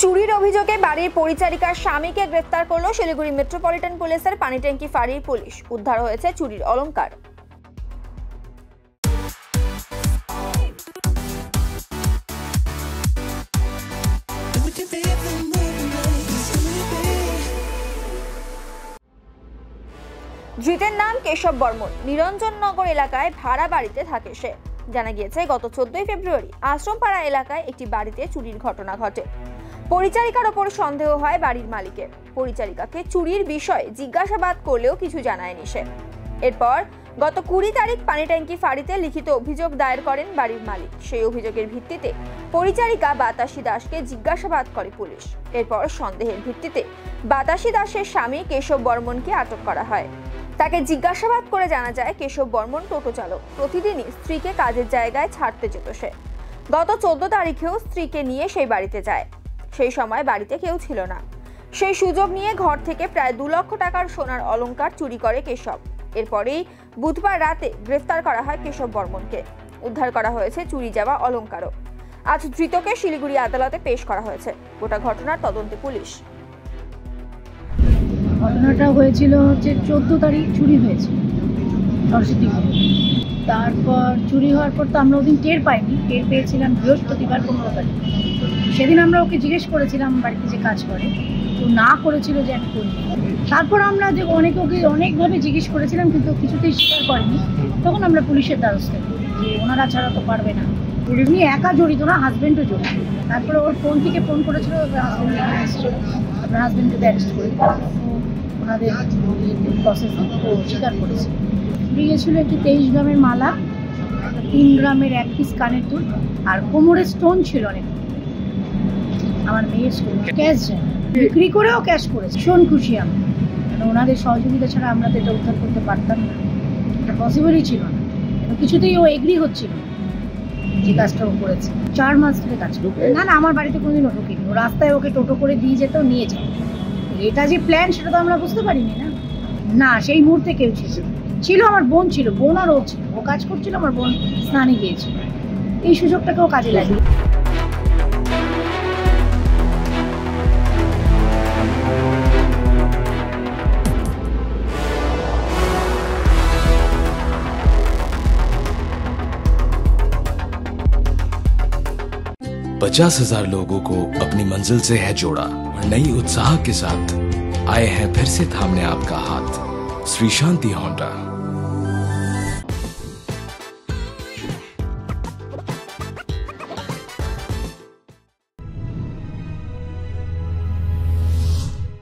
চুরির অভিযোগে বাড়ির পরিচারিকার স্বামীকে গ্রেফতার করল শিলিগুড়ি মেট্রোপলিটন পুলিশের পানিট্যাঙ্কি ফাঁড়ির পুলিশ। উদ্ধার হয়েছে চুরির অলংকার। ধৃতের নাম কেশব বর্মন। নিরঞ্জননগর এলাকায় ভাড়া বাড়িতে থাকে সে। জানা গিয়েছে, গত 14 ফেব্রুয়ারি আশ্রমপাড়া এলাকায় একটি বাড়িতে চুরির ঘটনা ঘটে। পরিচারিকার ওপর সন্দেহ হয় বাড়ির মালিকের। পরিচারিকাকে চুরির বিষয়ে জিজ্ঞাসাবাদ করলেও কিছু জানায়নি সে। এরপর গত 20 তারিখ পানিট্যাঙ্কি ফাঁড়িতে লিখিত অভিযোগ দায়ের করেন বাড়ির মালিক। সেই অভিযোগের ভিত্তিতে পরিচারিকা বাতাসী দাসকে জিজ্ঞাসাবাদ করে পুলিশ। এরপর সন্দেহের ভিত্তিতে বাতাসী দাসের স্বামী কেশব বর্মনকে আটক করা হয়। তাকে জিজ্ঞাসাবাদ করে জানা যায়, কেশব বর্মন টোটো চালক। প্রতিদিনই স্ত্রীকে কাজের জায়গায় ছাড়তে যেত সে। গত 14 তারিখেও স্ত্রীকে নিয়ে সেই বাড়িতে যায়। সেই সময় বাড়িতে কেউ ছিল না। সেই সুযোগ নিয়ে ঘর থেকে প্রায় 2 লক্ষ টাকার সোনার অলংকার চুরি করে কেশব। এরপরেই বুধবার রাতে গ্রেফতার করা হয় কেশব বর্মনকে। উদ্ধার করা হয়েছে চুরি যাওয়া অলংকারও। আজ ধৃতকে শিলিগুড়ি আদালতে পেশ করা হয়েছে। গোটা ঘটনার তদন্তে পুলিশ। ঘটনাটা হয়েছিল হচ্ছে 14 তারিখ চুরি হয়েছে সরস্বতী পুজো। তারপর চুরি হওয়ার পর তো আমরা ওদিন টের পাইনি, টের পেয়েছিলাম বৃহস্পতিবার 15 তারিখ। সেদিন আমরা ওকে জিজ্ঞেস করেছিলাম বাড়িতে যে কাজ করে, তো না করেছিল যে আমি করি। তারপর আমরা যে ওকে অনেকভাবে জিজ্ঞেস করেছিলাম, কিন্তু কিছুতেই স্বীকার করেনি। তখন আমরা পুলিশের দ্বারস্থ করি যে ওনারা ছাড়া তো পারবে না। উনি একা জড়িত না, হাজব্যান্ডও জড়িত। তারপরে ওর ফোন থেকে ফোন করেছিল, হাজব্যান্ড এসেছিল, আপনার হাজব্যান্ডকে অ্যারেস্ট করে ওনাদের প্রসেস স্বীকার করেছে। চুরি গেছিল একটি 23 গ্রামের মালা, 3 গ্রামের 1 পিস কানের দুল, আর কোমরে স্টোন ছিল অনেক। আমার মেয়ের স্টোন ক্যাশ যায়, বিক্রি করেও ক্যাশ করেছে। ভীষণ খুশি আমি, কারণ ওনাদের সহযোগিতা ছাড়া আমরা তো এটা উদ্ধার করতে পারতাম না, এটা পসিবলই ছিল না। কিছুতেই ও এগ্রি হচ্ছিল যে কাজটা ও করেছে। 4 মাস ধরে কাজ করবে না। আমার বাড়িতে কোনোদিন ও ঢোকেনি। ও রাস্তায় ওকে টোটো করে দিয়ে যেত, নিয়ে যেত। এটা যে প্ল্যান সেটা তো আমরা বুঝতে পারিনি না। সেই মুহূর্তে কেউ ছিল আমার বোন ছিল, বোন আর ও ছিল। ও কাজ করছিল, আমার বোন স্নানে গিয়েছিল। এই সুযোগটাকে ও কাজে লাগিয়ে। पचास 50,000 लोगों को अपनी मंजिल से है जोड़ा और नई उत्साह के साथ आए हैं फिर से थामने आपका हाथ। श्री शांति होंडा।